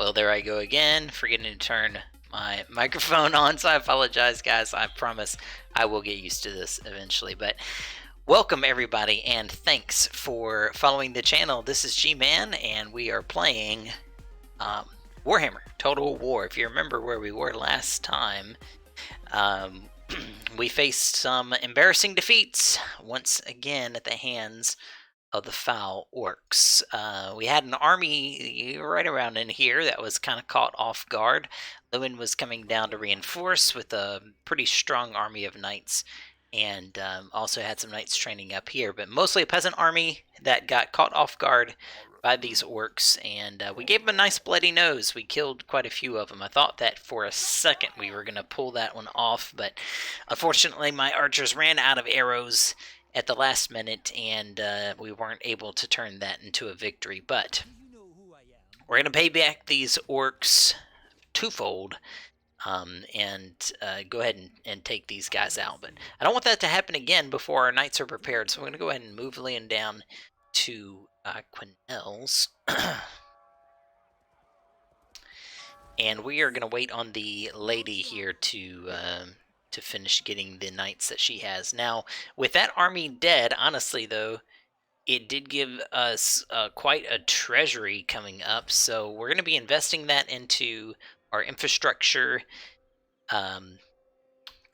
Well, there I go again, forgetting to turn my microphone on, so I apologize, guys. I promise I will get used to this eventually. But welcome, everybody, and thanks for following the channel. This is G-Man, and we are playing Warhammer Total War. If you remember where we were last time, we faced some embarrassing defeats once again at the hands of the foul orcs. We had an army right around in here that was kind of caught off guard. Lewin was coming down to reinforce with a pretty strong army of knights, and also had some knights training up here, but mostly a peasant army that got caught off guard by these orcs, and we gave them a nice bloody nose. We killed quite a few of them. I thought that for a second we were going to pull that one off, but unfortunately my archers ran out of arrows at the last minute, and we weren't able to turn that into a victory. But we're going to pay back these orcs twofold, and go ahead and take these guys out. But I don't want that to happen again before our knights are prepared, so I'm going to go ahead and move Leon down to Quinel's. And we are going to wait on the lady here to finish getting the knights that she has. Now, with that army dead, honestly, though, it did give us quite a treasury coming up, so we're going to be investing that into our infrastructure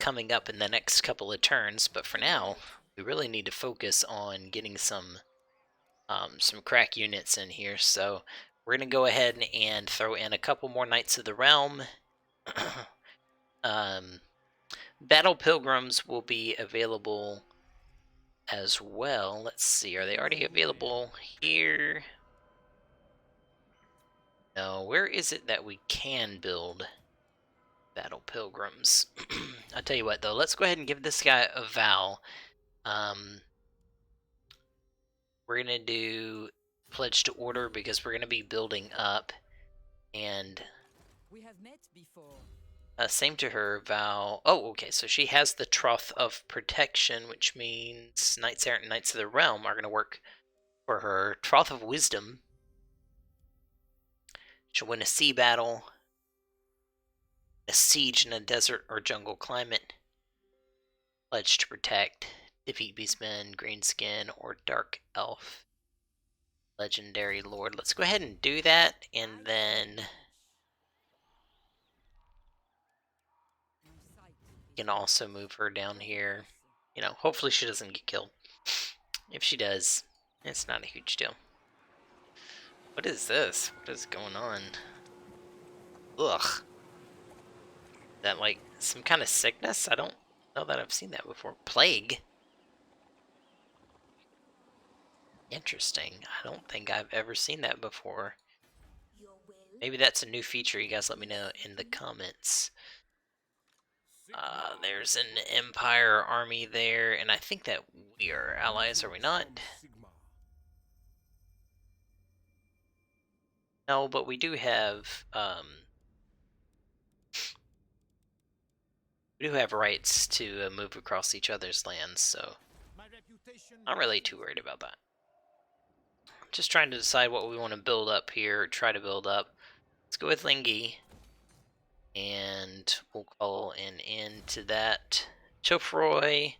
coming up in the next couple of turns. But for now, we really need to focus on getting some crack units in here, so we're going to go ahead and throw in a couple more Knights of the Realm. Battle Pilgrims will be available as well. Let's see, are they already available here? No, where is it that we can build Battle Pilgrims? I'll tell you what, though, let's go ahead and give this guy a vow. We're going to do Pledge to Order because we're going to be building up, and we have met before. Same to her, vow. Oh, okay, so she has the Troth of Protection, which means Knights Errant and Knights of the Realm are going to work for her. Troth of Wisdom. She'll win a sea battle, a siege in a desert or jungle climate, Pledge to Protect, defeat beastmen, greenskin, or dark elf. Legendary Lord. Let's go ahead and do that, and then you can also move her down here. You know, hopefully she doesn't get killed. If she does, it's not a huge deal. What is this? What is going on? Ugh. Is that like some kind of sickness? I don't know that I've seen that before. Plague? Interesting. I don't think I've ever seen that before. Maybe that's a new feature. You guys let me know in the comments. There's an Empire army there, and I think that we are allies, are we not? No, but we do have rights to move across each other's lands, so not really too worried about that. Just trying to decide what we want to build up here, try to build up. Let's go with Lingi, and we'll call an end to that. Chofroy.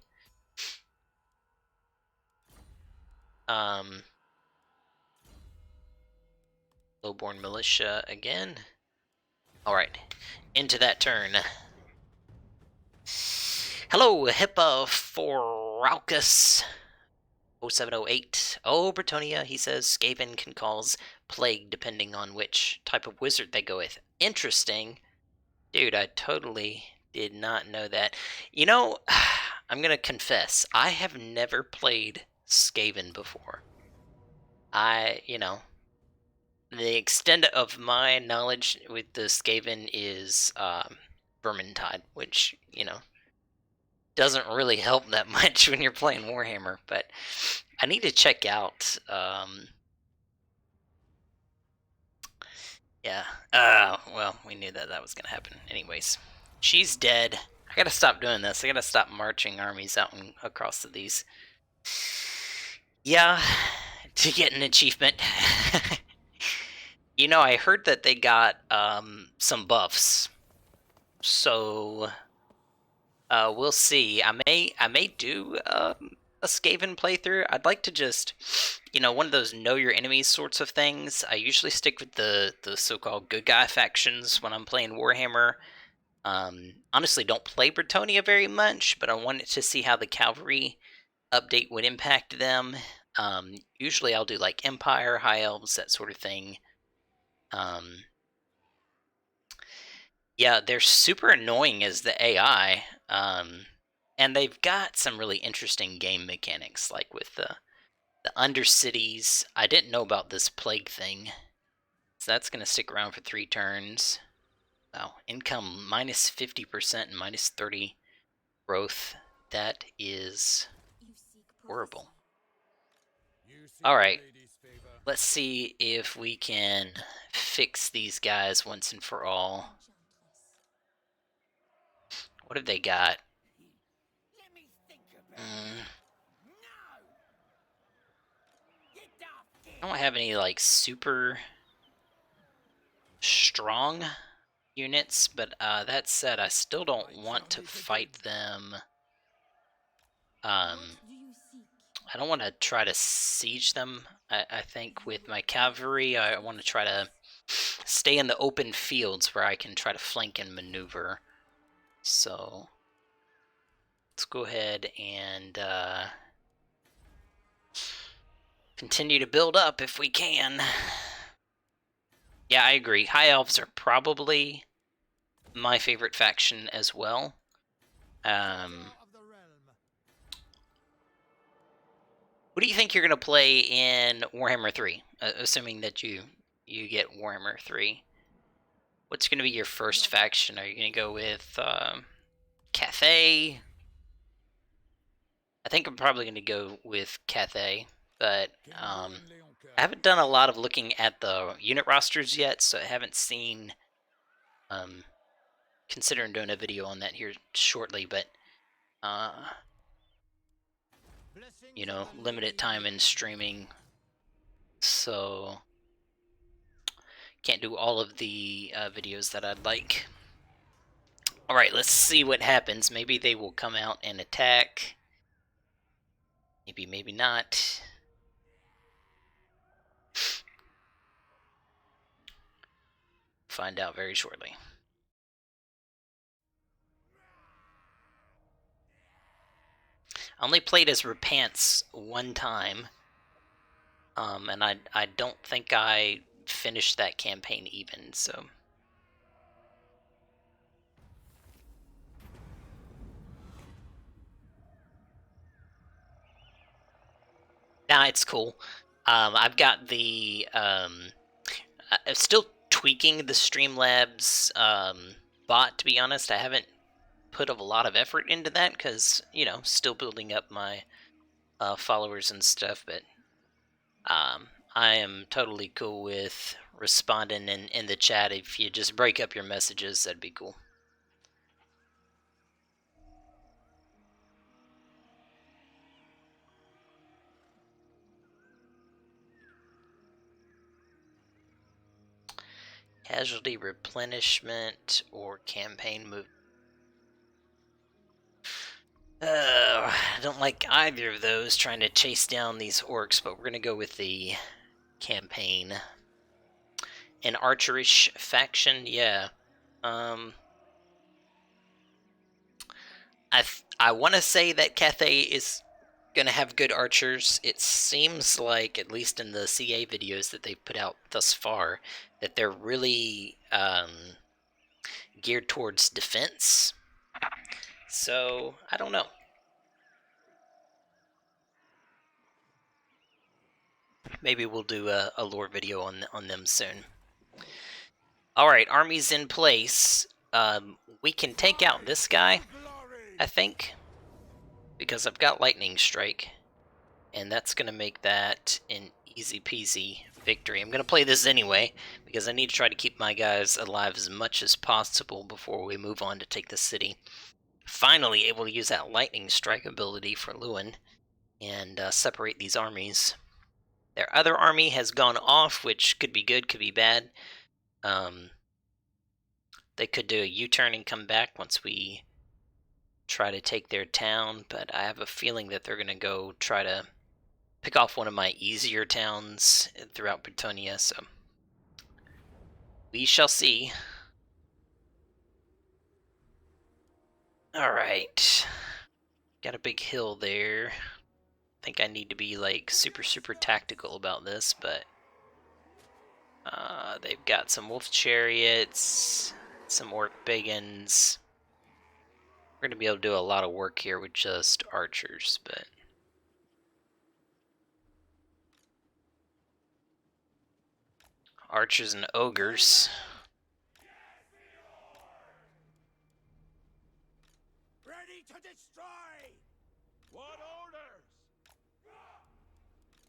Lowborn Militia again. Alright, into that turn. Hello, Hippa Foraucus 0708. Oh, Bretonnia, he says, Skaven can cause plague depending on which type of wizard they go with. Interesting. Dude, I totally did not know that. You know, I'm gonna confess, I have never played Skaven before. You know, the extent of my knowledge with the Skaven is Vermintide, which, you know, doesn't really help that much when you're playing Warhammer, but I need to check out, yeah, well, we knew that was gonna happen. Anyways, she's dead. I gotta stop doing this. I gotta stop marching armies out and across to these. Yeah, to get an achievement. You know, I heard that they got some buffs, so we'll see. I may do a Skaven playthrough. I'd like to just, one of those know your enemies sorts of things. I usually stick with the so-called good guy factions when I'm playing Warhammer. Honestly, don't play Bretonnia very much, but I wanted to see how the cavalry update would impact them. Usually, I'll do like Empire, High Elves, that sort of thing. Um, yeah, they're super annoying as the AI. And they've got some really interesting game mechanics, like with the Undercities. I didn't know about this plague thing, so that's going to stick around for 3 turns. Wow, income minus 50% and minus 30 growth. That is horrible. Alright, let's see if we can fix these guys once and for all. What have they got? I don't have any, like, super strong units, but that said, I still don't want to fight them. I don't want to try to siege them. I think with my cavalry, I want to try to stay in the open fields where I can try to flank and maneuver. So let's go ahead and continue to build up if we can. Yeah, I agree. High Elves are probably my favorite faction as well. What do you think you're going to play in Warhammer 3? Assuming that you get Warhammer 3. What's going to be your first faction? Are you going to go with Cathay? I think I'm probably going to go with Cathay, but I haven't done a lot of looking at the unit rosters yet, so I haven't seen, considering doing a video on that here shortly, but, limited time in streaming, so can't do all of the videos that I'd like. Alright, let's see what happens. Maybe they will come out and attack. Maybe, maybe not. Find out very shortly. I only played as Repants one time, and I don't think I finished that campaign even, so... Nah, it's cool. I've got the... I'm still tweaking the Streamlabs bot, to be honest. I haven't put a lot of effort into that, because, still building up my followers and stuff, but I am totally cool with responding in the chat. If you just break up your messages, that'd be cool. Casualty replenishment or campaign move. I don't like either of those, trying to chase down these orcs, but we're going to go with the campaign. An archerish faction, yeah. I want to say that Cathay is going to have good archers. It seems like, at least in the CA videos that they've put out thus far, that they're really geared towards defense. So, I don't know. Maybe we'll do a lore video on them soon. Alright, army's in place. We can take out this guy, I think, because I've got Lightning Strike, and that's going to make that an easy peasy victory. I'm going to play this anyway, because I need to try to keep my guys alive as much as possible before we move on to take the city. Finally able to use that Lightning Strike ability for Lewin and separate these armies. Their other army has gone off, which could be good, could be bad. They could do a U-turn and come back once we try to take their town, but I have a feeling that they're going to go try to pick off one of my easier towns throughout Bretonnia, so we shall see. Alright. Got a big hill there. I think I need to be like super tactical about this, but they've got some wolf chariots, some orc biggins. We're gonna be able to do a lot of work here with just archers, but archers and ogres. Ready to destroy. What orders?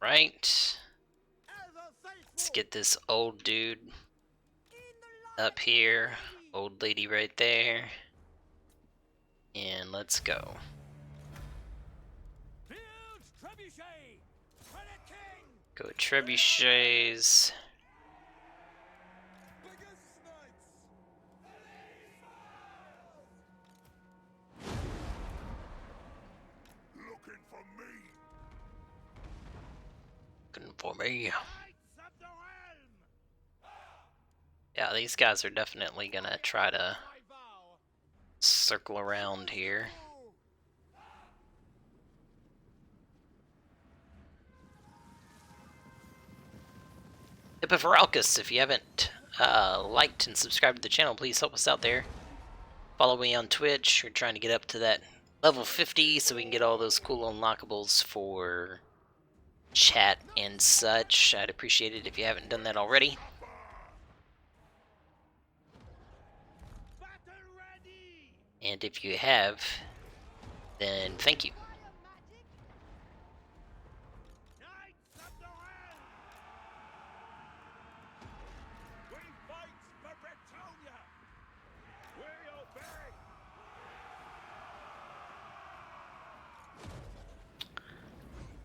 Right. Let's get this old dude up here. Old lady right there. And let's go. Go trebuchets. Looking for me. Looking for me. Yeah, these guys are definitely gonna try to circle around here. Epipharalcus, if you haven't liked and subscribed to the channel, please help us out there. Follow me on Twitch. We're trying to get up to that level 50 so we can get all those cool unlockables for chat and such. I'd appreciate it if you haven't done that already. And if you have, then thank you.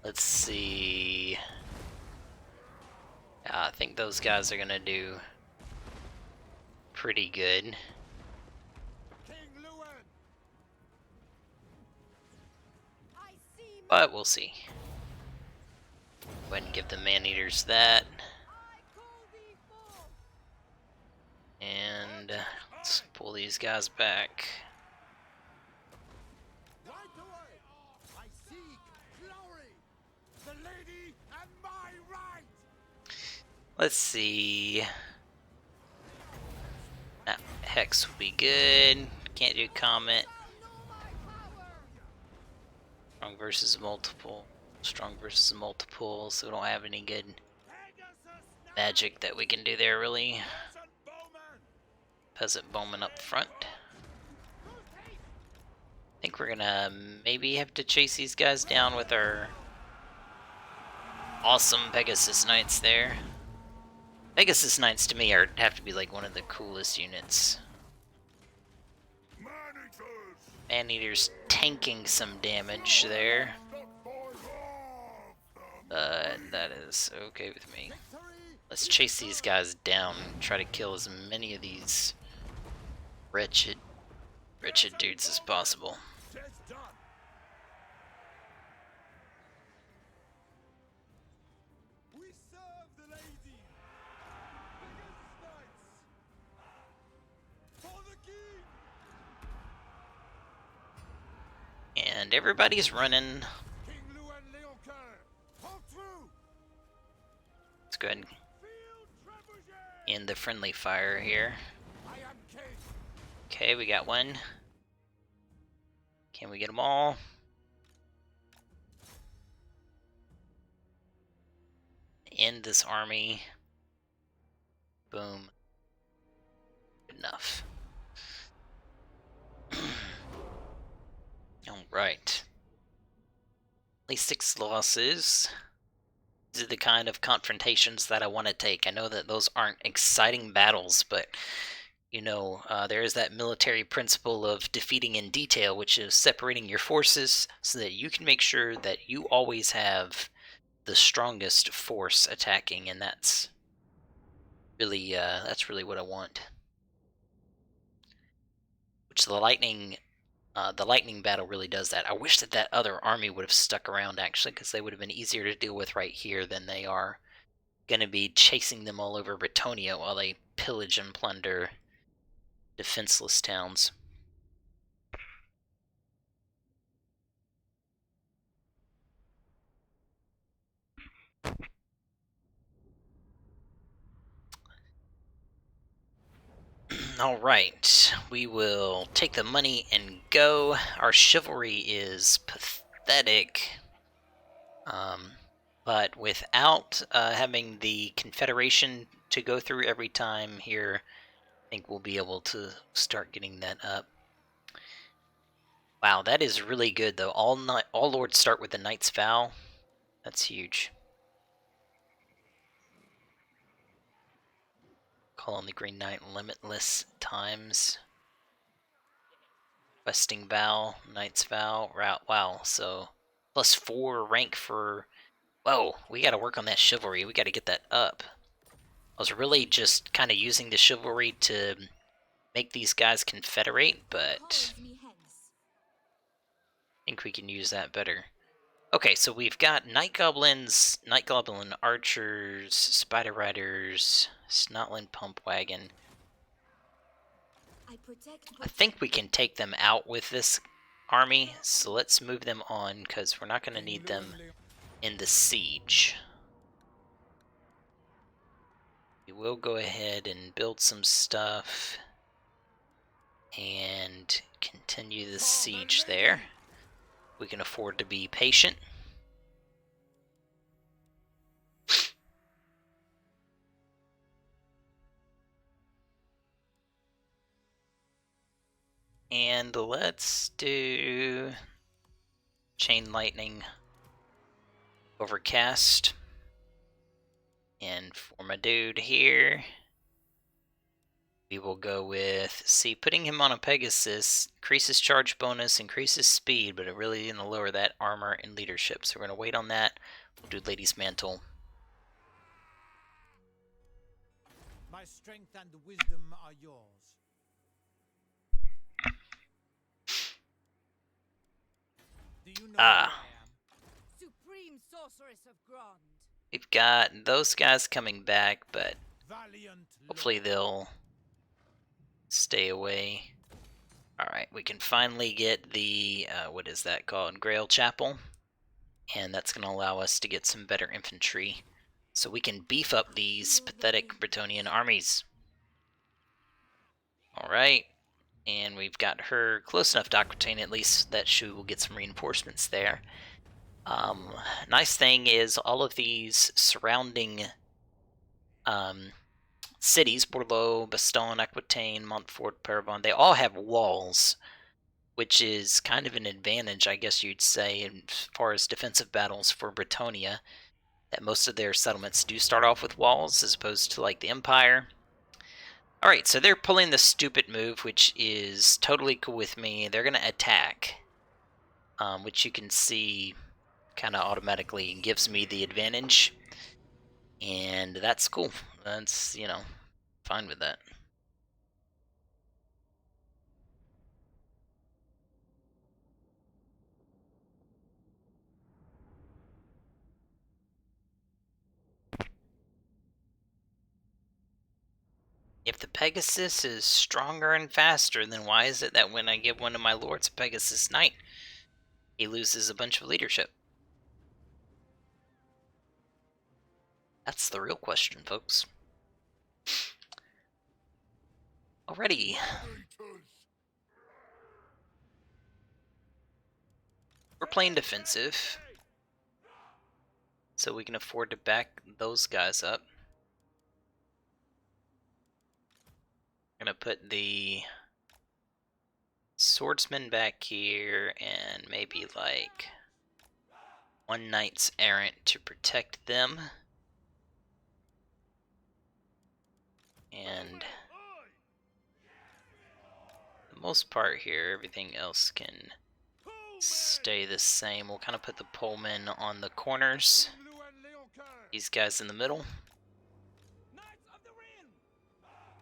Let's see. I think those guys are gonna do pretty good. But we'll see. Go ahead and give the man-eaters that. And let's pull these guys back. Let's see. Hex will be good. Can't do comment. Strong versus multiple. Strong versus multiple, so we don't have any good magic that we can do there, really. Peasant bowman up front. I think we're gonna maybe have to chase these guys down with our awesome Pegasus Knights there. Pegasus Knights to me have to be like one of the coolest units. Man-eaters tanking some damage there. That is okay with me. Let's chase these guys down and try to kill as many of these wretched dudes as possible. And everybody's running. Let's go ahead and end the friendly fire here. Okay, we got one. Can we get them all? End this army. Boom. Enough. Alright. At least 6 losses. These are the kind of confrontations that I want to take. I know that those aren't exciting battles, but, you know, there is that military principle of defeating in detail, which is separating your forces so that you can make sure that you always have the strongest force attacking, and that's really what I want. Which the lightning battle really does that. I wish that that other army would have stuck around actually, because they would have been easier to deal with right here than they are going to be chasing them all over Bretonnia while they pillage and plunder defenseless towns. Alright, we will take the money and go. Our chivalry is pathetic. But without having the Confederation to go through every time here, I think we'll be able to start getting that up. Wow, that is really good though. All lords start with the Knight's Vow. That's huge. Call on the Green Knight limitless times. Questing Vow, Knight's Vow, route. Wow, so +4 rank for. Whoa, we got to work on that chivalry. We got to get that up. I was really just kind of using the chivalry to make these guys confederate, but I think we can use that better. Okay, so we've got Night Goblins, Night Goblin Archers, Spider Riders, Snotland Pump Wagon. I think we can take them out with this army, so let's move them on, because we're not going to need them in the siege. We will go ahead and build some stuff and continue the siege there. We can afford to be patient. And let's do Chain Lightning Overcast. And for my dude here, we will go with, see, putting him on a Pegasus increases charge bonus, increases speed, but it really is going to lower that armor and leadership. So we're going to wait on that. We'll do Lady's Mantle. My strength and wisdom are yours. Do you know who I am? Supreme sorceress of Grand. We've got those guys coming back, but Valiant hopefully they'll stay away. Alright, we can finally get the, what is that called? Grail Chapel. And that's going to allow us to get some better infantry. So we can beef up these pathetic Bretonian armies. Alright, and we've got her close enough to Aquitaine, at least that she will get some reinforcements there. Nice thing is all of these surrounding cities, Bordeaux, Bastogne, Aquitaine, Montfort, Parabon, they all have walls, which is kind of an advantage, I guess you'd say, as far as defensive battles for Bretonnia, that most of their settlements do start off with walls, as opposed to, like, the Empire. Alright, so they're pulling the stupid move, which is totally cool with me. They're going to attack, which you can see kind of automatically gives me the advantage. And that's cool. That's, you know, fine with that. If the Pegasus is stronger and faster, then why is it that when I give one of my lords a Pegasus Knight, he loses a bunch of leadership? That's the real question, folks. Alrighty. We're playing defensive, so we can afford to back those guys up. I'm gonna put the swordsman back here, and maybe like one knights errant to protect them. And for the most part here, everything else can stay the same. We'll kind of put the polemen on the corners. These guys in the middle. Knights of the Ring!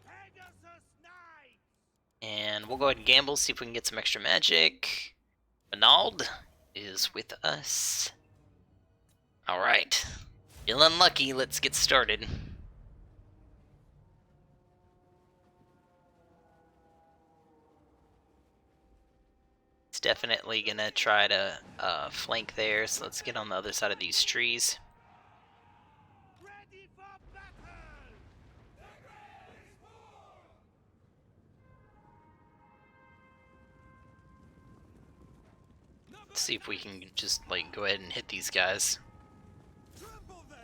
Pegasus Knights! And we'll go ahead and gamble, see if we can get some extra magic. Benald is with us. Alright. Feeling lucky, let's get started. It's definitely gonna try to flank there, so let's get on the other side of these trees. Ready for battle! Let's see if we can just like go ahead and hit these guys. Trample them!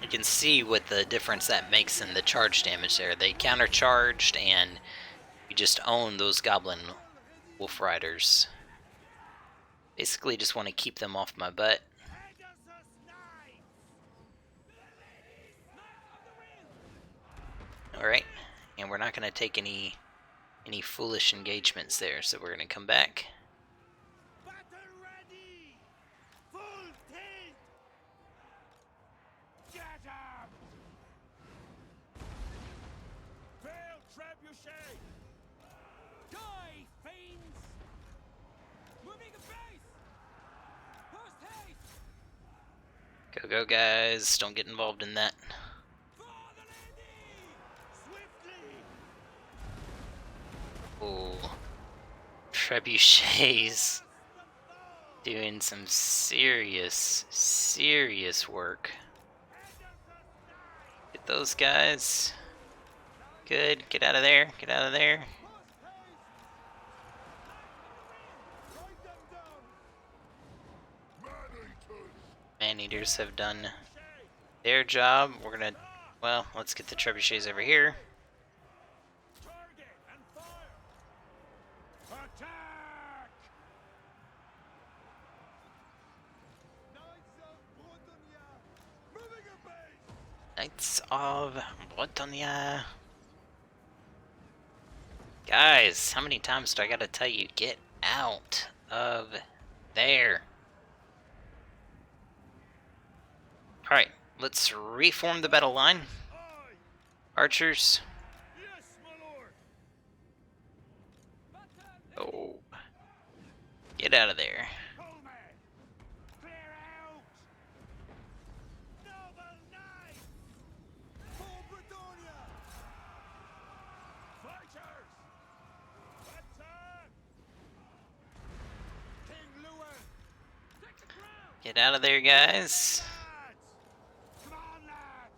You can see what the difference that makes in the charge damage there. They countercharged, and we just own those goblin wolf riders. Basically just want to keep them off my butt. Pegasus Knights! Knights of the Ring! Alright, and we're not going to take any foolish engagements there, so we're going to come back. Battle ready! Full tilt! Get 'em! Fail trebuchet! Die, fiends! Moving a base! Post haste! Go, go, guys. Don't get involved in that. For the lady! Swiftly! Ooh. Trebuchets doing some serious work. Get those guys. Good. Get out of there. Get out of there. Write them down! Man-eaters have done their job. We're gonna, well, let's get the trebuchets over here. Target and fire! Attack! Knights of Bretonnia! Moving a base! Knights of Bretonnia. Guys, how many times do I gotta tell you, get out of there? Alright, let's reform the battle line. Aye! Archers. Yes, my lord! Oh. Get out of there. Pullman! Clear out! Noble knights! For Bretonnia! Fighters! Attack! King Lewin! Take the ground! Get out of there, guys. Lads! Come on, lads!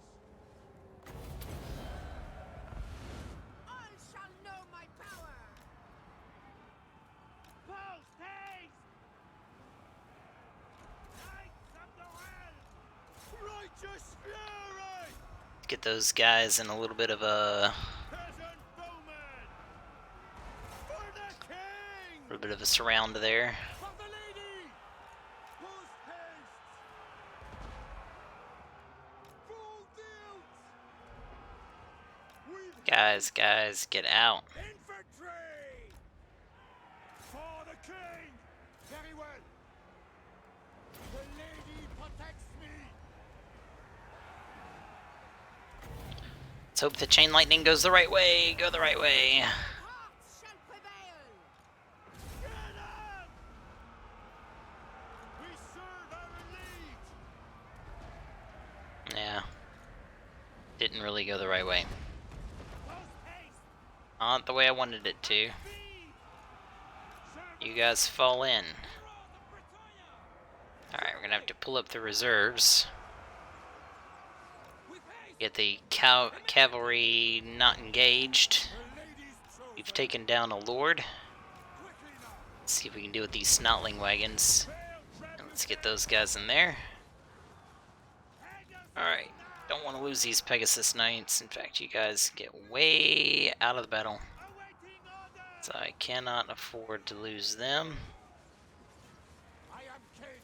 All shall know my power! Post haste! Knights of the Realm! Righteous fury! Get those guys in a little bit of a Peasant bowmen! For the king! little bit of a surround there. For the lady! Post haste! Full tilt! With Guys, get out. infantry! For the king! Very well! The lady protects me! Let's hope the chain lightning goes the right way. Go the right way. Hearts shall prevail! Get 'em! We serve our liege! Yeah. Didn't really go the right way. Post haste! Not the way I wanted it to. Speed! You guys fall in. Cross of Bretonnia! Alright, we're gonna have to pull up the reserves. With haste! Get the cavalry not engaged. The lady's chosen! We've taken down a lord. Quickly now! Let's see if we can do with these snotling wagons. Fail And let's get those guys in there. Pegasus Alright, Knights! don't want to lose these Pegasus Knights. In fact, you guys get way out of the battle. Awaiting orders! So I cannot afford to lose them. I am king!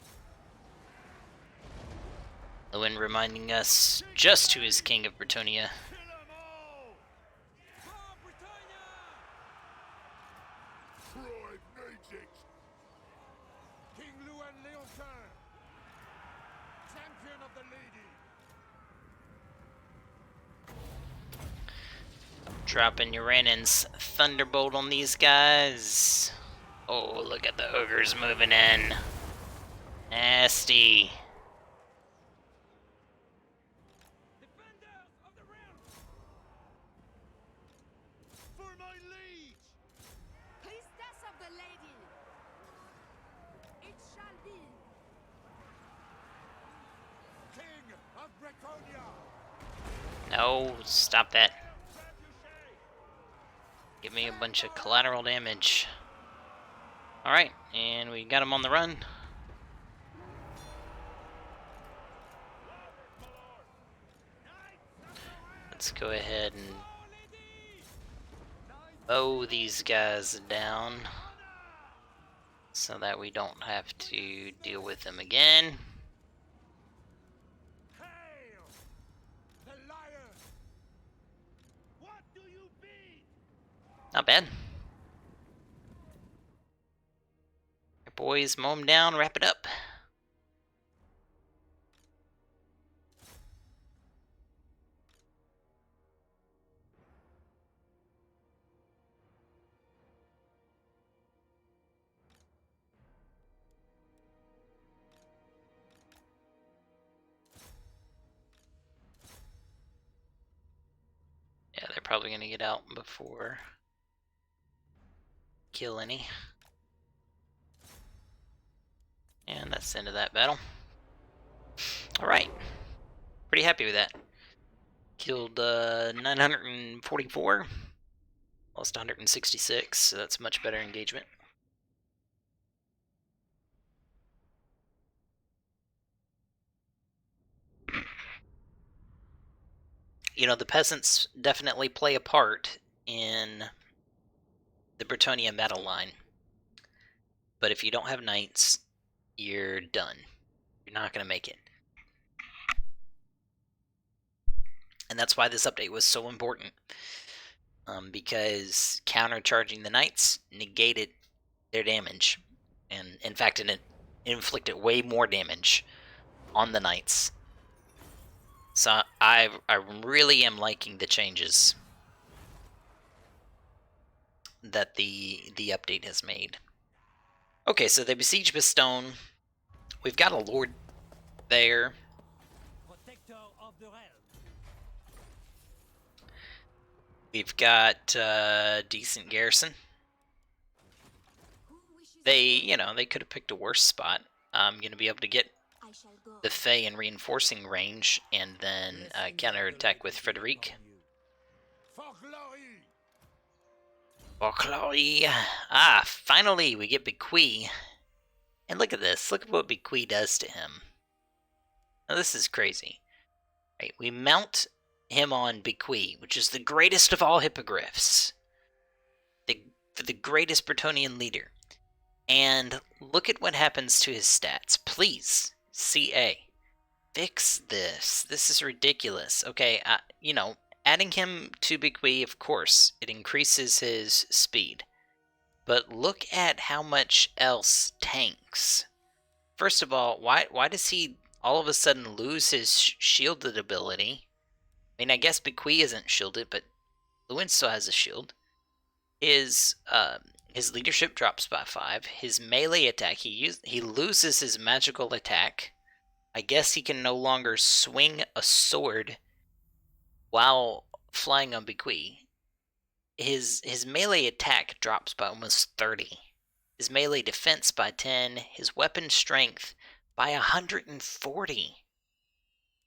Lewin reminding us just who is king of Bretonnia. Kill 'em all! For Bretonnia! Pride native! King Lewin Leontin! Dropping Uranus Thunderbolt on these guys. Oh, look at the ogres moving in. Nasty. Defenders of the realm! For my liege! Priestess of the lady! It shall be! King of Bretonnia! No, stop that. Give me a bunch of collateral damage. Alright, and we got him on the run. Let's go ahead and bow these guys down so that we don't have to deal with them again. Hail! The liar! What do you be? Not bad. Alright, boys, mow them down, wrap it up. Yeah, they're probably gonna get out before kill any. And that's the end of that battle. Alright. Pretty happy with that. Killed 944. Lost 166, so that's much better engagement. You know, the peasants definitely play a part in the Bretonnia battle line. But if you don't have knights, you're done. You're not going to make it. And that's why this update was so important. Because countercharging the knights negated their damage. And in fact, it inflicted way more damage on the knights. So I really am liking the changes that the update has made. Okay, so they Besieged Stone. We've got a lord there. Protector of the realm. We've got decent garrison. Who wishes They could have picked a worse spot. I'm gonna be able to get I shall go. the Fae in reinforcing range, and then counterattack with Frederic. For glory! For glory! Ah, finally we get Bequee. And look at this. Look at what Bequee does to him. Now this is crazy. Right, we mount him on Bequee, which is the greatest of all hippogriffs. The greatest Bretonnian leader. And look at what happens to his stats. Please, CA. Fix this. This is ridiculous. Okay, adding him to Bequee, of course, it increases his speed. But look at how much else tanks. First of all, why does he all of a sudden lose his shielded ability? I mean, I guess Bequee isn't shielded, but Lewin still has a shield. His leadership drops by 5. His melee attack, he loses his magical attack. I guess he can no longer swing a sword while flying on Bequee. His melee attack drops by almost 30. His melee defense by 10. His weapon strength by 140.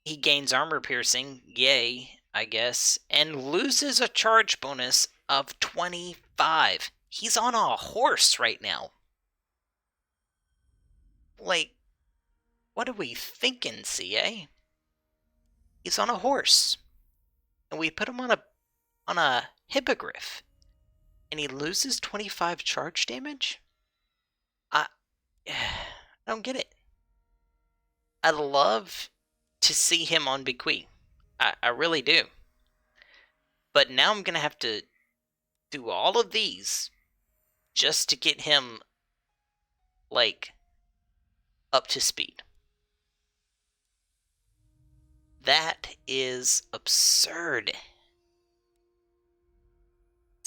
He gains armor piercing, yay, I guess, and loses a charge bonus of 25. He's on a horse right now. Like, what are we thinking, CA? He's on a horse. And we put him on a hippogriff. And he loses 25 charge damage? I don't get it. I'd love to see him on Bequee. I really do. But now I'm going to have to do all of these just to get him, like, up to speed. That is absurd.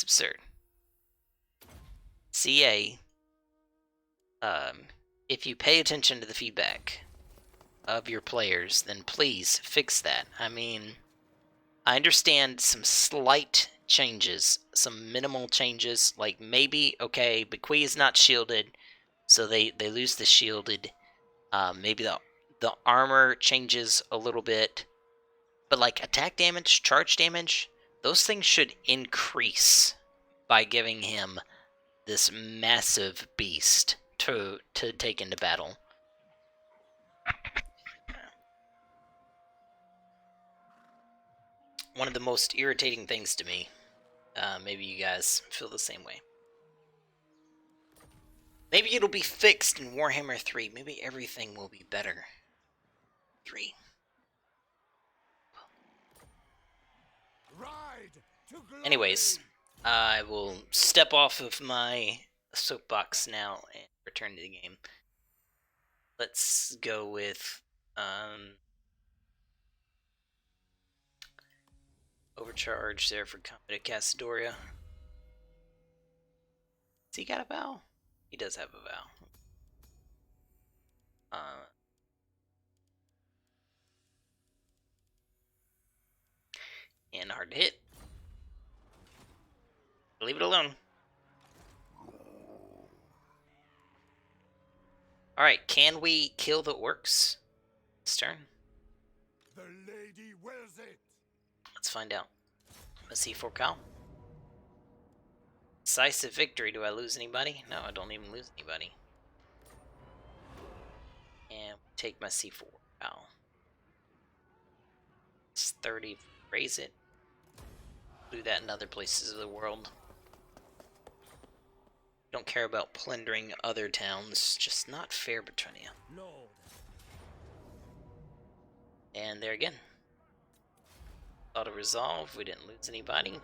It's absurd. CA, if you pay attention to the feedback of your players, then please fix that. I mean, I understand some slight changes, some minimal changes, like maybe, okay, Bequee is not shielded, so they lose the shielded. Maybe the armor changes a little bit, but like attack damage, charge damage, those things should increase by giving him this massive beast to take into battle. One of the most irritating things to me. Maybe you guys feel the same way. Maybe it'll be fixed in Warhammer 3. Maybe everything will be better. 3. Ride to glory. Anyways, I will step off of my soapbox now and return to the game. Let's go with Overcharge there for Combat Castadoria. Has he got a vow? He does have a vow. And hard to hit. Leave it alone. Alright, can we kill the orcs this turn? The lady wills it. Let's find out. Let's see for Cal. Decisive victory. Do I lose anybody? No, I don't even lose anybody. And take my C4. Wow. It's 30. Raise it. Do that in other places of the world. Don't care about plundering other towns. Just not fair, Bretonnia. Lord. And there again. Auto resolve. We didn't lose anybody.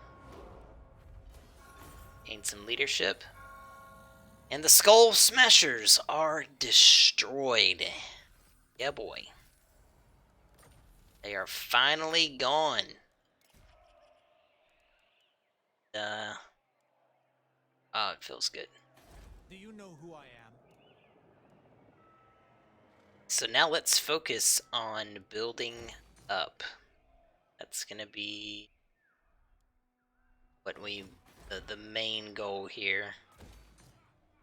Gained some leadership. And the Skull Smashers are destroyed. Yeah, boy. They are finally gone. Oh, it feels good. Do you know who I am? So now let's focus on building up. That's gonna be what the main goal here.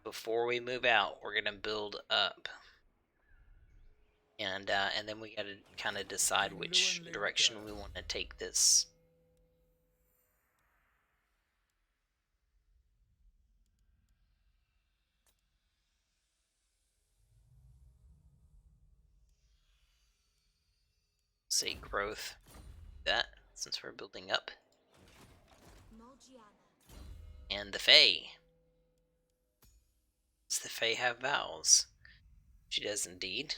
Before we move out, we're gonna build up, and then we gotta kind of decide which direction we want to take this. Say growth. That since we're building up. And the Fae. Does the Fae have vows? She does indeed.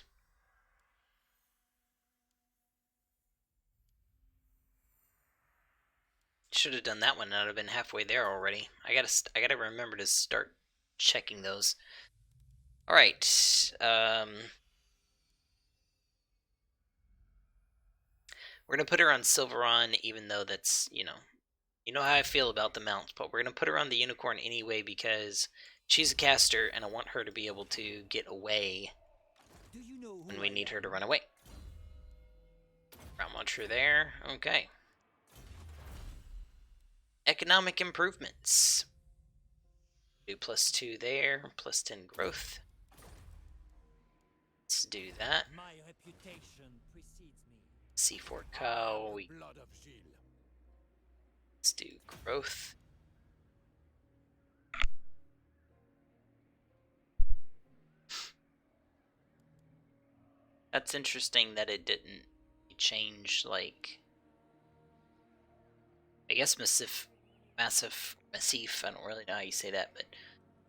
Should have done that one. I'd have been halfway there already. I gotta remember to start checking those. All right. We're gonna put her on Silveron, even though that's you know how I feel about the mounts, but we're gonna put her on the Unicorn anyway because she's a caster, and I want her to be able to get away Do you know who when we I need am? her to run away. Ground launcher there. Okay. Economic improvements. Do +2 there, +10 growth. Let's do that. My reputation precedes me. C4 cow. The blood of Gilles. Let's do growth. That's interesting that it didn't change, like, I guess massif, I don't really know how you say that, but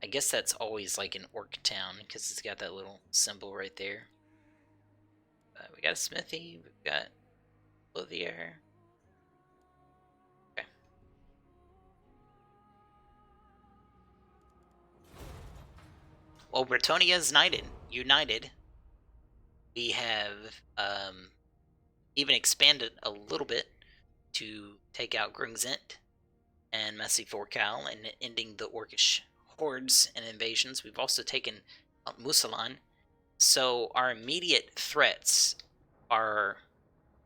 I guess that's always like an orc town, because it's got that little symbol right there. We got a smithy, we've got clothier. Okay. Well, Bretonia's united. We have even expanded a little bit to take out Grungzent and Messy Forcal and ending the Orcish hordes and invasions. We've also taken Musalan. So our immediate threats are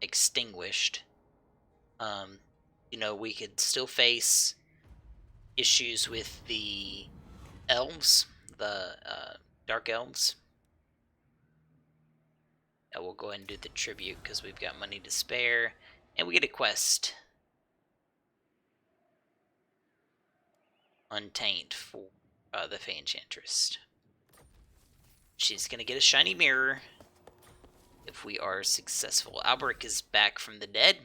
extinguished. We could still face issues with the elves, the dark elves. We'll go ahead and do the tribute because we've got money to spare, and we get a quest. Untamed for the Fey Enchantress. She's gonna get a shiny mirror if we are successful. Alberic is back from the dead.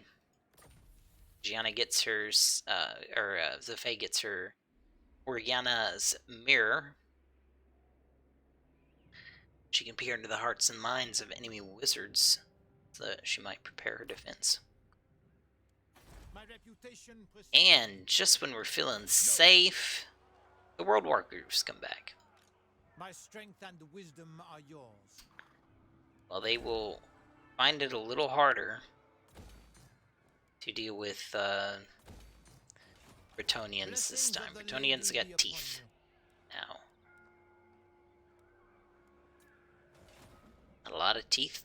Gianna gets her, the Fey gets her Oriana's mirror. She can peer into the hearts and minds of enemy wizards, so that she might prepare her defense. My reputation precedes And just when we're feeling safe, the World Walkers come back. my strength and wisdom are yours. Well, they will find it a little harder to deal with Bretonnians this time. Bretonnians got teeth now. Not a lot of teeth,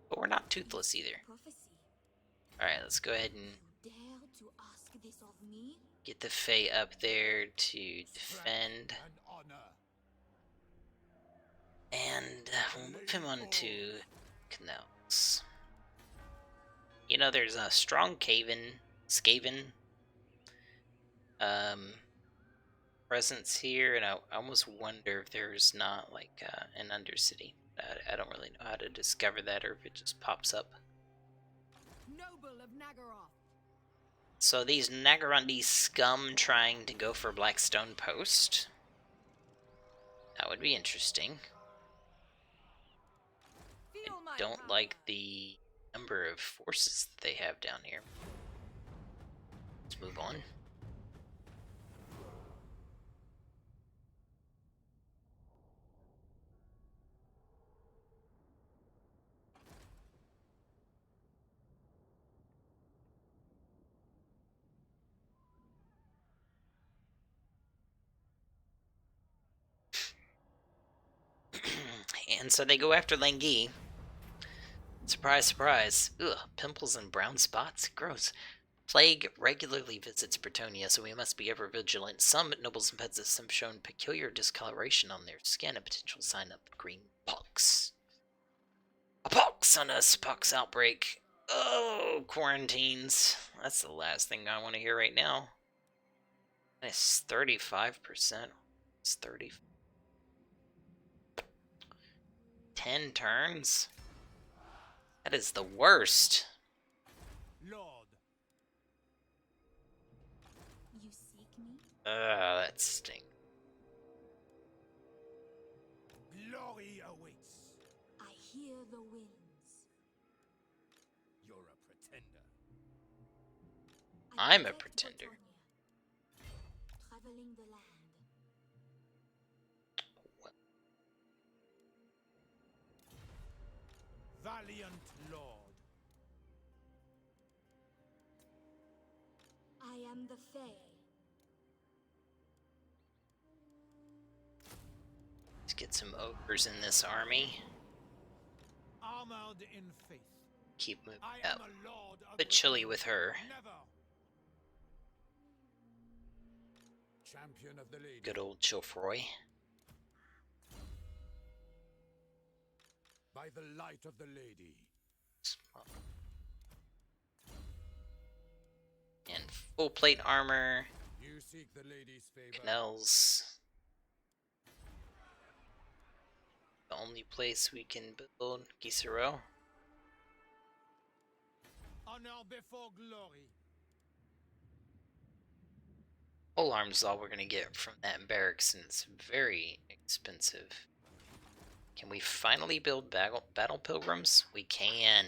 but we're not toothless either. Prophecy. Alright, let's go ahead and You dare to ask this of me? get the Fae up there to defend. And honor. And we'll move him on to Canals. There's a strong Skaven presence here, and I almost wonder if there's not like an Undercity. I don't really know how to discover that, or if it just pops up. Noble of Nagaroth. So these Nagarundi scum trying to go for Blackstone Post. That would be interesting. Feel my Don't power. like the number of forces that they have down here. Let's move on. And so they go after Langui. Surprise, surprise. Ugh, pimples and brown spots? Gross. Plague regularly visits Bretonnia, so we must be ever vigilant. Some nobles and peasants have shown peculiar discoloration on their skin, a potential sign of green pox. A pox on us, pox outbreak. Oh, quarantines. That's the last thing I want to hear right now. It's 35%. It's 30. 10 turns? That is the worst. Lord, You seek me? That stinks. glory awaits. I hear the winds. You're a pretender. I'm a protect pretender. Bretonnia, traveling the land. Valiant Lord. I am the Fae. Let's get some ogres in this army. Armored in faith. Keep moving I am up. a lord of Bit chilly Bretonnia. with her. Never. Champion of the lady. Good old Chilfroy. By the light of the lady. And full plate armor. You seek the lady's favor. Canals. The only place we can build Gisero. Honor before glory. Pole arms is all we're gonna get from that barracks, and it's very expensive. Can we finally build battle pilgrims? We can.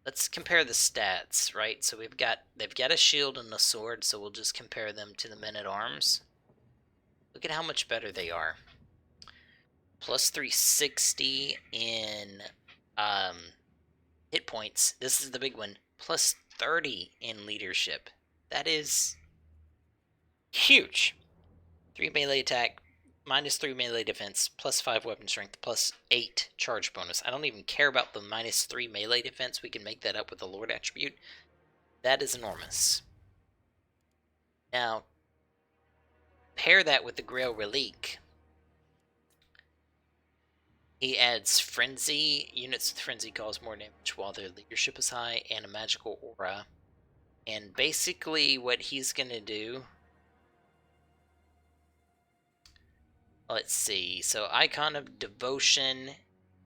Let's compare the stats, right? So they've got a shield and a sword, so we'll just compare them to the men at arms. Look at how much better they are. Plus 360 in hit points. This is the big one. Plus 30 in leadership. That is Huge. 3 melee attack, -3 melee defense, +5 weapon strength, +8 charge bonus. I don't even care about the -3 melee defense. We can make that up with the Lord attribute. That is enormous. Now, pair that with the Grail Relique. He adds Frenzy. Units with Frenzy cause more damage while their leadership is high, and a magical aura. And basically what he's going to do... Let's see. So Icon of Devotion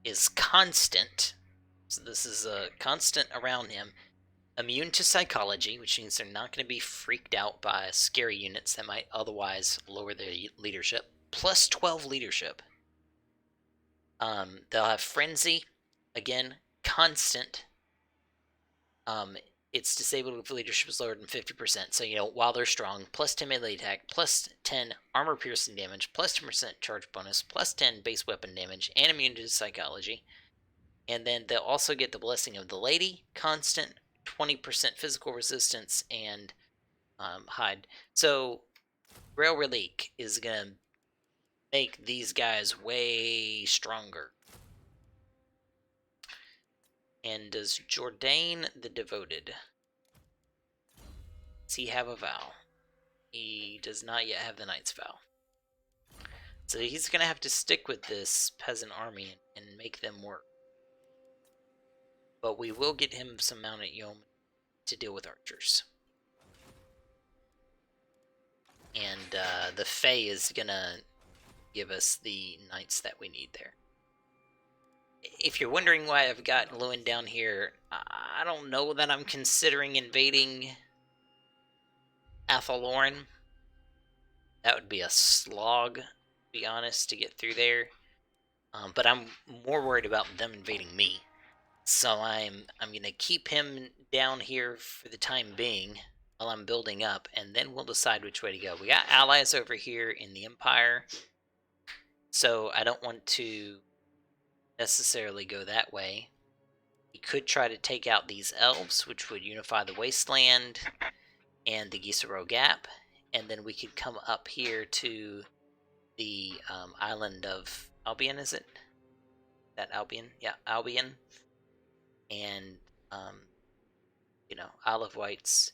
is constant. So this is a constant around him. Immune to psychology, which means they're not going to be freaked out by scary units that might otherwise lower their leadership. Plus 12 leadership. They'll have Frenzy. Again, constant. It's disabled if leadership is lower than 50%. So, while they're strong, plus 10 melee attack, plus 10 armor piercing damage, plus 10% charge bonus, plus 10 base weapon damage, and immune to psychology. And then they'll also get the Blessing of the Lady, constant, 20% physical resistance, and hide. So, Grail Relique is going to make these guys way stronger. And does Jourdain the Devoted, does he have a vow? He does not yet have the Knight's Vow. So he's going to have to stick with this peasant army and make them work. But we will get him some mounted yeomen to deal with archers. And the Fae is going to give us the knights that we need there. If you're wondering why I've got Lewin down here, I don't know that I'm considering invading Athelloren. That would be a slog, to be honest, to get through there. But I'm more worried about them invading me. So I'm going to keep him down here for the time being while I'm building up, and then we'll decide which way to go. We got allies over here in the Empire, so I don't want to necessarily go that way. We could try to take out these elves, which would unify the Wasteland and the Gisaro Gap, and then we could come up here to the island of Albion, is it? That Albion? Yeah, Albion. And, Isle of Wights,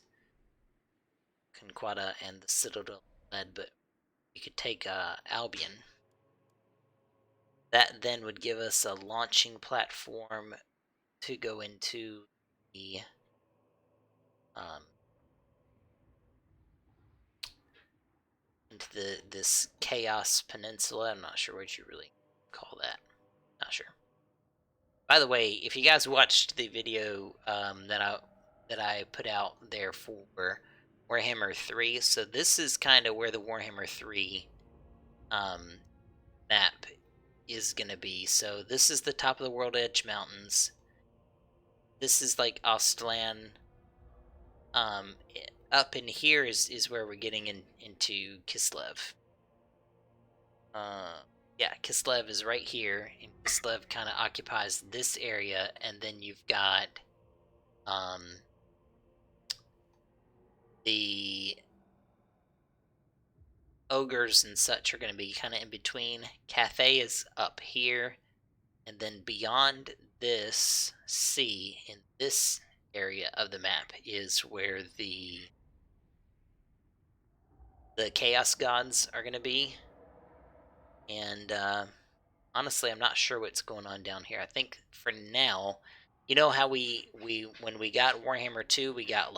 Conquata, and the Citadel led, but we could take Albion. That then would give us a launching platform to go into the this Chaos Peninsula. I'm not sure what you really call that. Not sure. By the way, if you guys watched the video that I put out there for Warhammer 3, so this is kind of where the Warhammer 3 map is going to be. So this is the top of the World Edge Mountains. This is like Ostland. Up in here is where we're getting into Kislev. Yeah, Kislev is right here, and Kislev kind of occupies this area, and then you've got the ogres and such are going to be kind of in between. Cathay is up here, and then beyond this sea, in this area of the map, is where the Chaos Gods are going to be. And honestly, I'm not sure what's going on down here. I think for now, how we when we got Warhammer 2, we got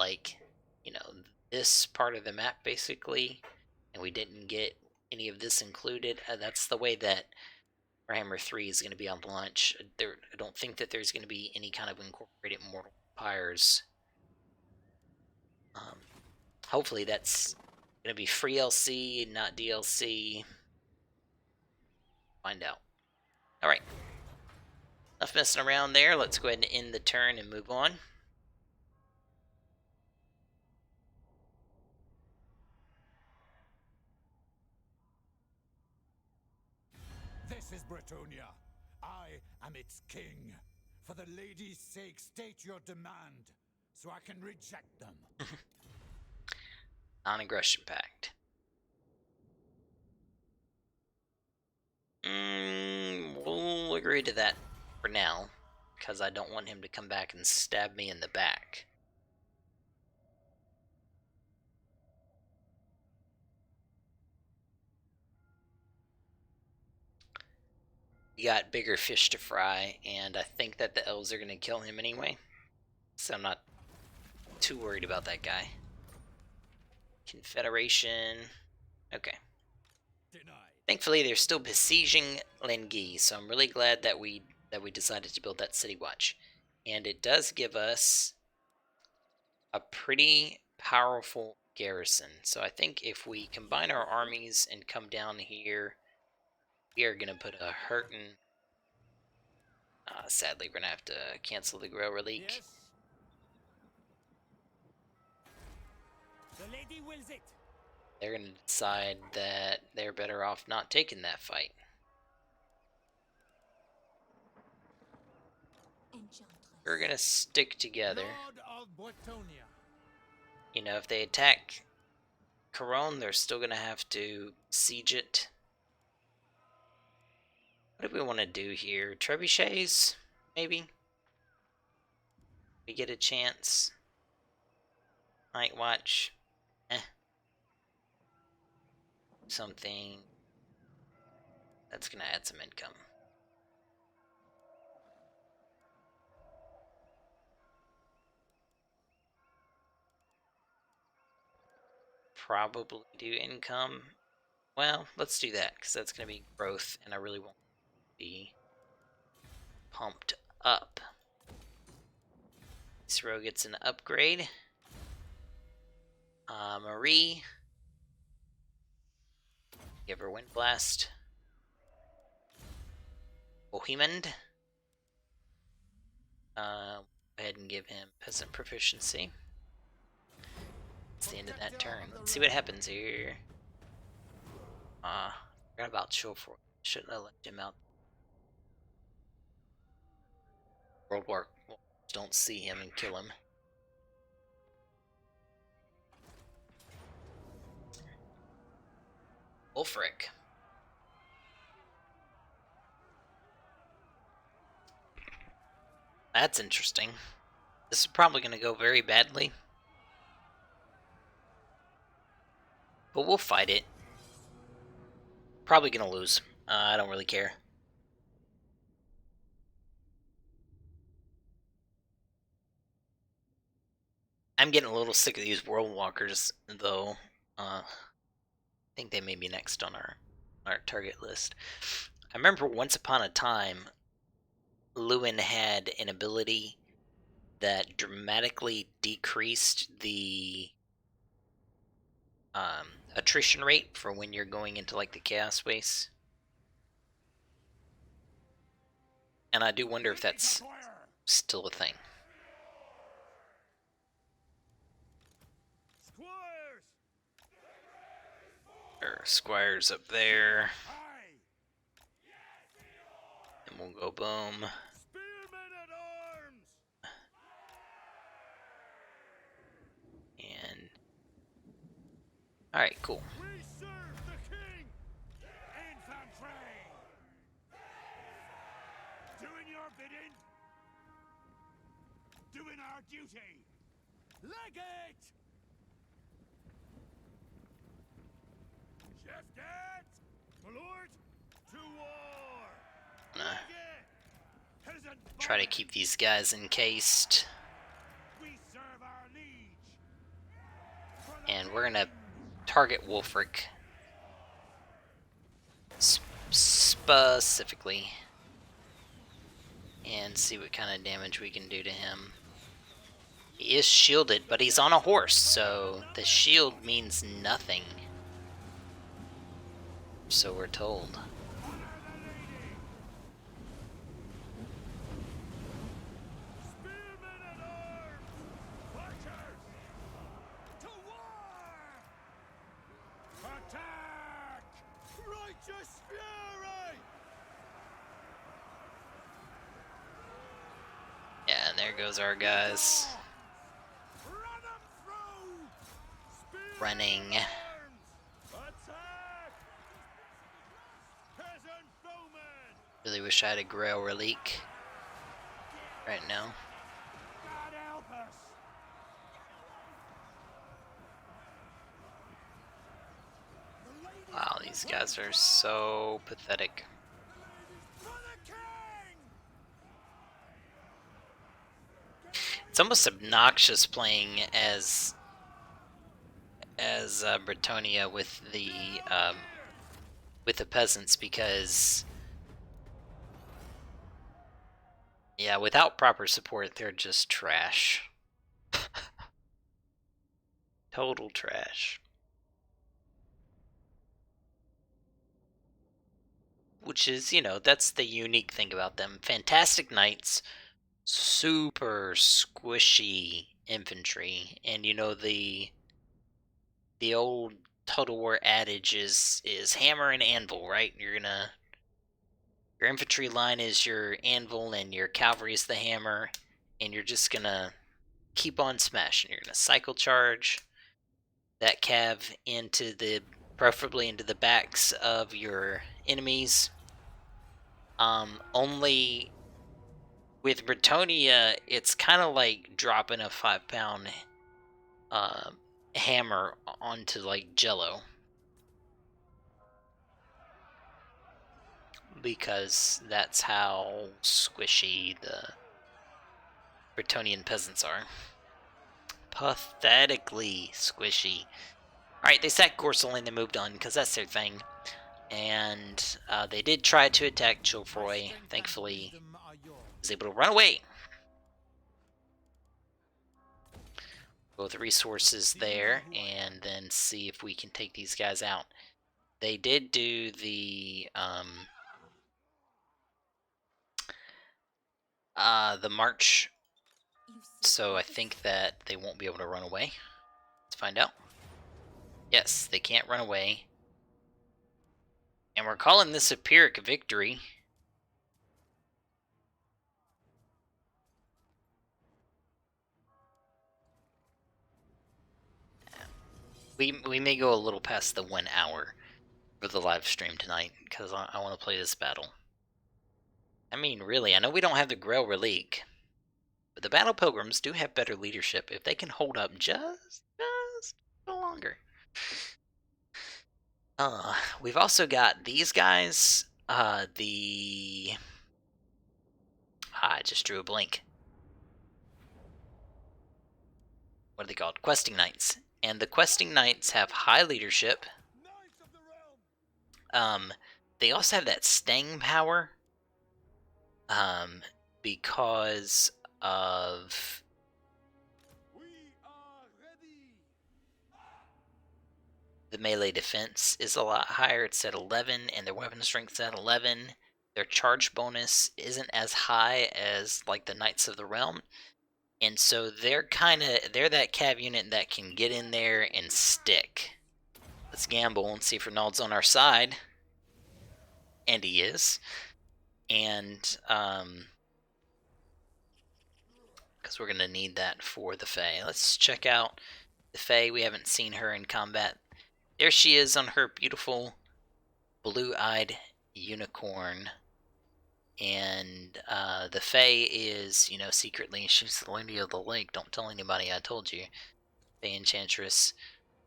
this part of the map basically, and we didn't get any of this included. That's the way that Warhammer 3 is going to be on launch. I don't think that there's going to be any kind of incorporated Mortal Empires. Hopefully that's going to be free LC, not DLC. Find out. Alright. Enough messing around there. Let's go ahead and end the turn and move on. This is Bretonnia. I am its king. For the lady's sake, state your demand, so I can reject them. Non-aggression pact. We'll agree to that for now, because I don't want him to come back and stab me in the back. We got bigger fish to fry, and I think that the elves are going to kill him anyway, so I'm not too worried about that guy. Confederation. Okay. Denied. Thankfully, they're still besieging Lengi, so I'm really glad that we decided to build that city watch, and it does give us a pretty powerful garrison. So I think if we combine our armies and come down here, we are gonna put a hurtin'. Sadly, we're gonna have to cancel the Grail Relic. Yes. The lady wills it. They're gonna decide that they're better off not taking that fight. Enchantress. We're gonna stick together. Lord of Bretonnia. You know, if they attack Corone, they're still gonna have to siege it. What do we want to do here? Trebuchets, maybe? We get a chance. Night Watch. Something that's gonna add some income. Probably do income. Well, let's do that, because that's gonna be growth, and I really won't be pumped up. This row gets an upgrade. Marie. Give her Wind Blast. Bohemond. Go ahead and give him Peasant Proficiency. It's the end of that turn. Let's see what happens here. Forgot about Chauffeur. Shouldn't have left him out. World War. Don't see him and kill him. Ulfric. That's interesting. This is probably going to go very badly. But we'll fight it. Probably going to lose. I don't really care. I'm getting a little sick of these World Walkers, though. I think they may be next on our target list. I remember once upon a time, Lewin had an ability that dramatically decreased the attrition rate for when you're going into like the Chaos Waste. And I do wonder if that's still a thing. Squires up there. And we'll go boom. Spearmen at arms! And alright, cool. We serve the king! Infantry! Doing your bidding? Doing our duty! Legate! Chef my lord, to war! Gonna Peasant try to keep these guys encased. we serve our liege! And we're gonna target Wulfric specifically and see what kind of damage we can do to him. He is shielded, but he's on a horse, so the shield means nothing. So we're told. Spearmen at arms! Archers! To war! Attack! Righteous fury! Yeah, and there goes our guys Run 'em through! Spearmen running. at arms! Attack! Peasant really wish I had a Grail Relique right now. God help us! Wow, these guys are so pathetic. For the king! It's almost obnoxious playing as Bretonnia with the peasants, because yeah, without proper support, they're just trash. Total trash. Which is, you know, that's the unique thing about them. Fantastic knights, super squishy infantry, and you know the old Total War adage is hammer and anvil, right? Your infantry line is your anvil and your cavalry is the hammer, and you're just gonna keep on smashing. You're gonna cycle charge that cav into preferably into the backs of your enemies. Only with Bretonnia, it's kind of like dropping a 5-pound hammer onto like Jello, because that's how squishy the Bretonnian peasants are. Pathetically squishy. Alright, they sacked Gorsel and they moved on because that's their thing. And they did try to attack Chilfroy. Thankfully, was able to run away. Both the resources there, and then see if we can take these guys out. They did do the march, so I think that they won't be able to run away. Let's find out. Yes, they can't run away. And we're calling this a Pyrrhic victory. We may go a little past the 1 hour for the live stream tonight, because I want to play this battle. I mean, really, I know we don't have the Grail Relique, but the Battle Pilgrims do have better leadership if they can hold up just a little longer. We've also got these guys, I just drew a blank. What are they called? Questing Knights. And the Questing Knights have high leadership. Knights of the realm! They also have that staying power, because of We are ready! the melee defense is a lot higher. It's at 11, and their weapon strength's at 11. Their charge bonus isn't as high as like the Knights of the Realm, and so they're that cav unit that can get in there and stick. Let's gamble and see if Ronald's on our side, and he is. And because we're gonna need that for the Fae. Let's check out the Fae. We haven't seen her in combat. There she is on her beautiful blue-eyed unicorn. And the Fae is, you know, secretly, she's the Lady of the Lake. Don't tell anybody I told you. Fae Enchantress.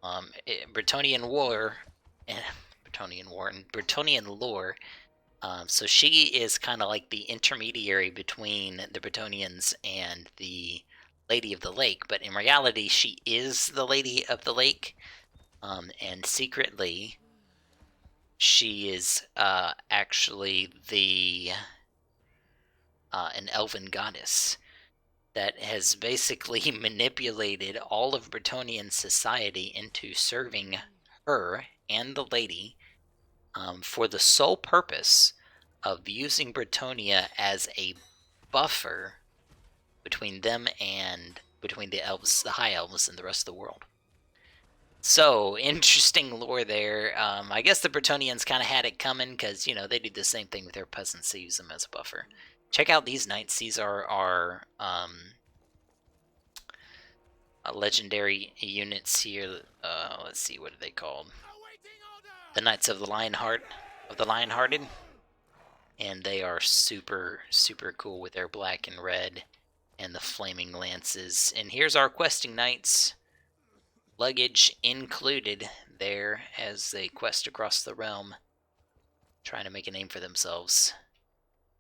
Bretonnian War. Bretonnian lore. So she is kind of like the intermediary between the Bretonnians and the Lady of the Lake. But in reality, she is the Lady of the Lake. And secretly, she is actually an elven goddess that has basically manipulated all of Bretonnian society into serving her and the lady, for the sole purpose of using Bretonnia as a buffer between them and between the elves, the high elves, and the rest of the world. So, interesting lore there. I guess the Bretonnians kind of had it coming, because, you know, they do the same thing with their peasants. They use them as a buffer. Check out these knights. These are our legendary units here. Let's see, what are they called? The Knights of the Lionheart, of the Lionhearted. and they are super, super cool with their black and red and the flaming lances. And here's our questing knights, luggage included there as they quest across the realm, trying to make a name for themselves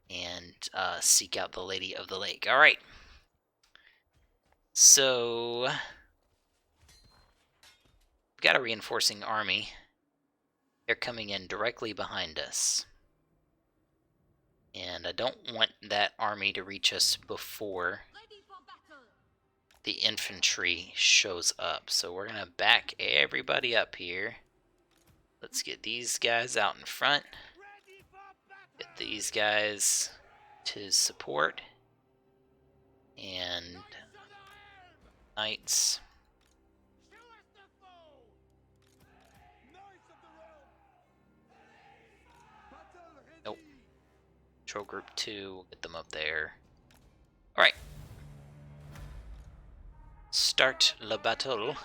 and seek out the Lady of the Lake. All right. So, we've got a reinforcing army. They're coming in directly behind us. And I don't want that army to reach us before Ready for battle. the infantry shows up. So we're going to back everybody up here. Let's get these guys out in front. Ready for battle. Get these guys to support. And Knights of the Helm. knights. Show us the foe. Knights of the realm. Battle ready. Nope. Control group 2, we'll get them up there. Alright. Start la battle.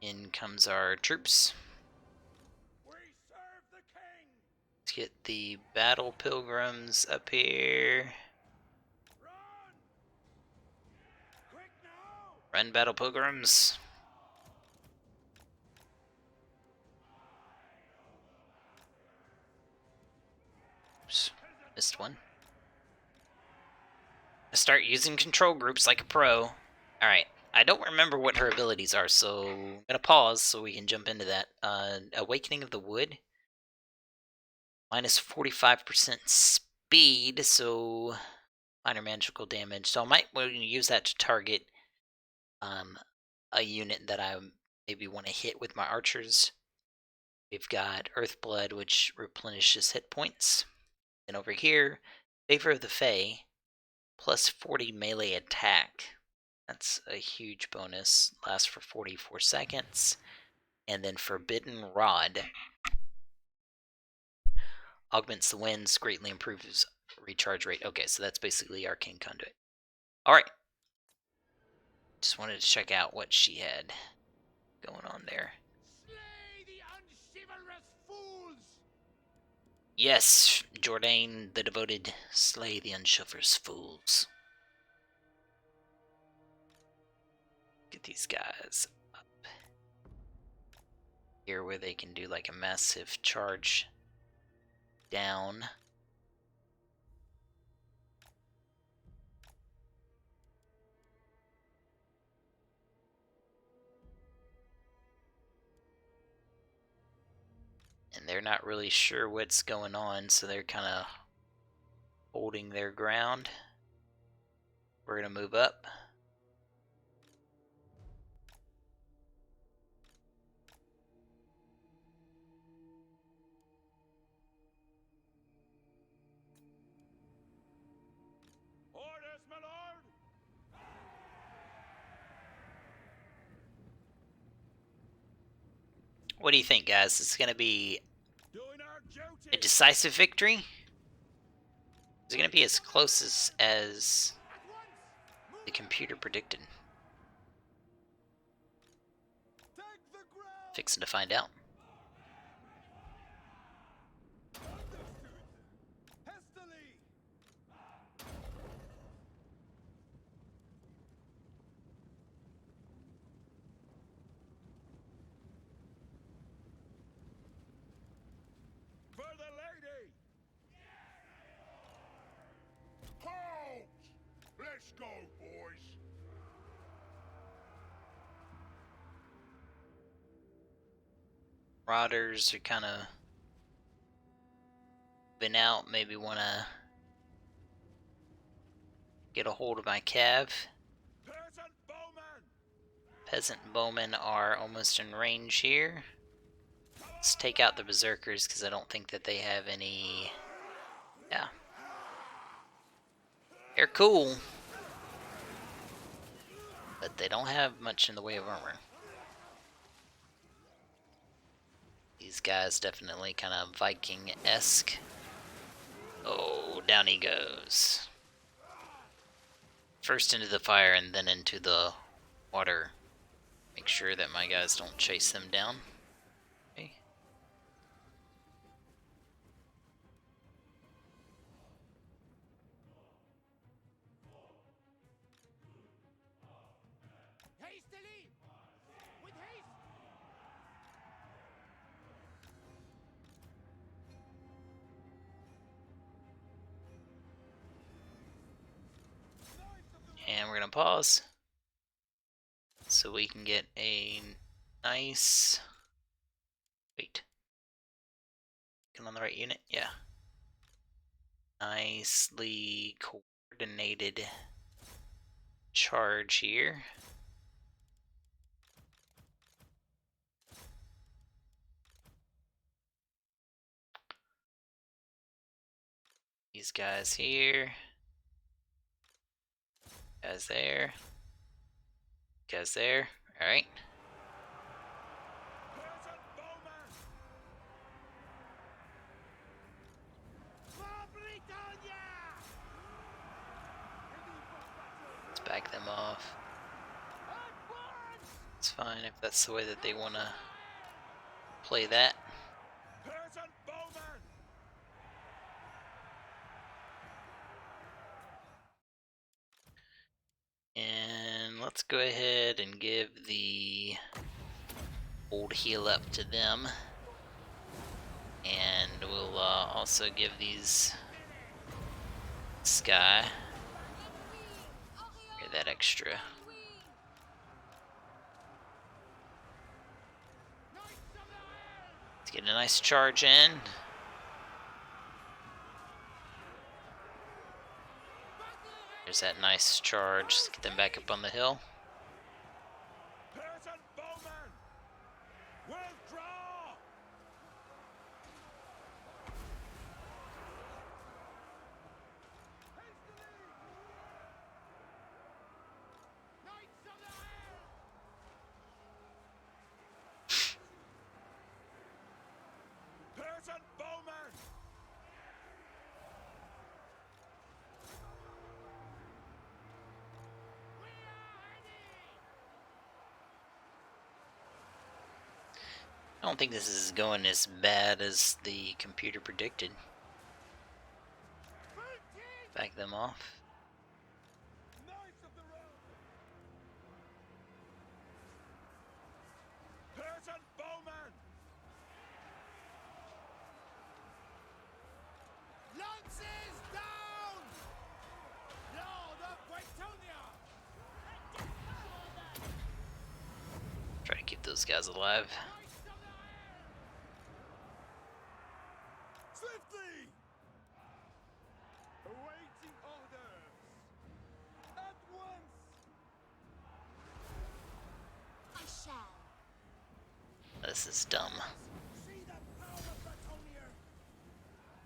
In comes our troops. We serve the king. Let's get the battle pilgrims up here. Run. Quick now. Run, battle pilgrims. Oops, missed one. I start using control groups like a pro. Alright, I don't remember what her abilities are, so I'm gonna pause so we can jump into that. Awakening of the Wood. Minus 45% speed, so minor magical damage. So I might use that to target a unit that I maybe want to hit with my archers. We've got Earthblood, which replenishes hit points. And over here, Favor of the Fae, plus 40 melee attack. That's a huge bonus. Lasts for 44 seconds. And then Forbidden Rod. Augments the winds, greatly improves recharge rate. Okay, so that's basically Arcane Conduit. Alright. Just wanted to check out what she had going on there. Slay the unchivalrous fools. Yes, Jourdain the Devoted, slay the unchivalrous fools. Get these guys up here where they can do like a massive charge down. And they're not really sure what's going on, so they're kind of holding their ground. We're going to move up. Orders, my lord. What do you think, guys? Is it going to be Doing our duty. a decisive victory? Is it going to be as close as At once. the computer predicted? Take the ground. Fixing to find out. Understood. Hastily. For the lady. Halt! Let's go, boys. Marauders are kind of been out. Maybe want to get a hold of my cav. Peasant bowman. Peasant bowmen are almost in range here. Let's take out the berserkers because I don't think that they have any. Yeah, they're cool, but they don't have much in the way of armor. These guys definitely kind of Viking-esque. Oh, down he goes. First into the fire and then into the water. Make sure that my guys don't chase them down. Okay. we're gonna pause so we can get a nice. Wait. Get on the right unit? Yeah. Nicely coordinated charge here. These guys here. Guys there. Guys there. Alright. Present bowman! For Bretonnia! Let's back them off. Advance! It's fine if that's the way that they want to play that. Present bowman! And let's go ahead and give the old heal up to them. And we'll also give these Sky get that extra. Let's get a nice charge in. There's that nice charge. Let's get them back up on the hill. Present bowman! Withdraw! Knights of the Heir! Present bowman! I don't think this is going as bad as the computer predicted. Back them off. Knights of the Round! Present bowman! Lances down! Lord of Bretonnia! Try to keep those guys alive. Knights of the Heir! Swiftly! Awaiting orders! At once! I shall. This is dumb. See the power of Bretonnia!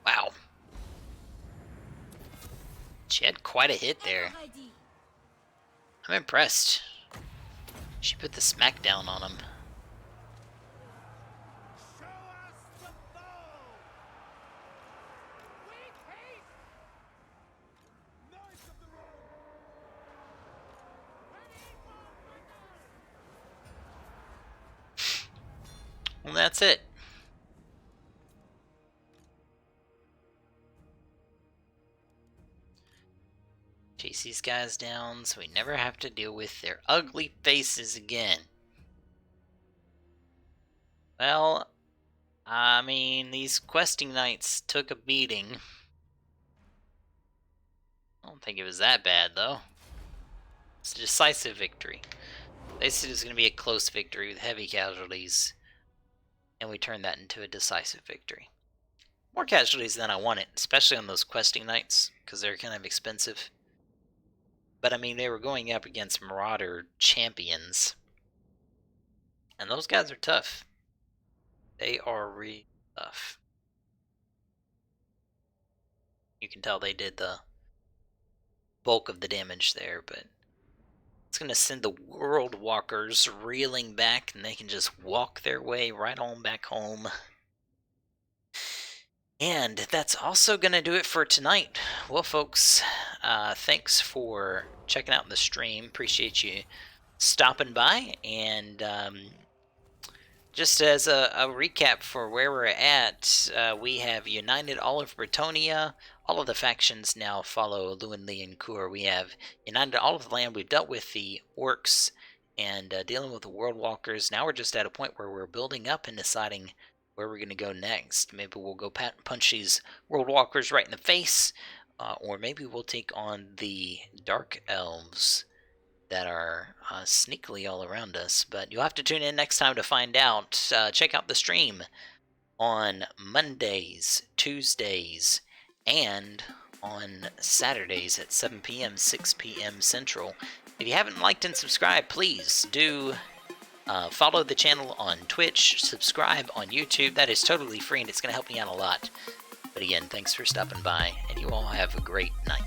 Wow. She had quite a hit there. Ever ready. I'm impressed. She put the smack down on him. Show us the bow! With haste! Knights of the Round! Ready for battle! Well, that's it. Chase these guys down so we never have to deal with their ugly faces again. Well, I mean, these questing knights took a beating. I don't think it was that bad, though. It's a decisive victory. They said it was going to be a close victory with heavy casualties, and we turned that into a decisive victory. More casualties than I wanted, especially on those questing knights, because they're kind of expensive. But I mean, they were going up against Marauder champions, and those guys are tough. They are really tough. You can tell they did the bulk of the damage there, but it's going to send the World Walkers reeling back, and they can just walk their way right on back home. And that's also going to do it for tonight. Well, folks, thanks for checking out the stream. Appreciate you stopping by. And just as a recap for where we're at, we have united all of Bretonnia. All of the factions now follow Luin, Lee, and Kur. We have united all of the land. We've dealt with the orcs and dealing with the World Walkers. Now we're just at a point where we're building up and deciding where we're going to go next. Maybe we'll go punch these World Walkers right in the face, or maybe we'll take on the Dark Elves that are sneakily all around us. But you'll have to tune in next time to find out. Check out the stream on Mondays, Tuesdays, and on Saturdays at 7 p.m., 6 p.m. Central. If you haven't liked and subscribed, please do follow the channel on Twitch, subscribe on YouTube. That is totally free, and it's going to help me out a lot. But again, thanks for stopping by, and you all have a great night.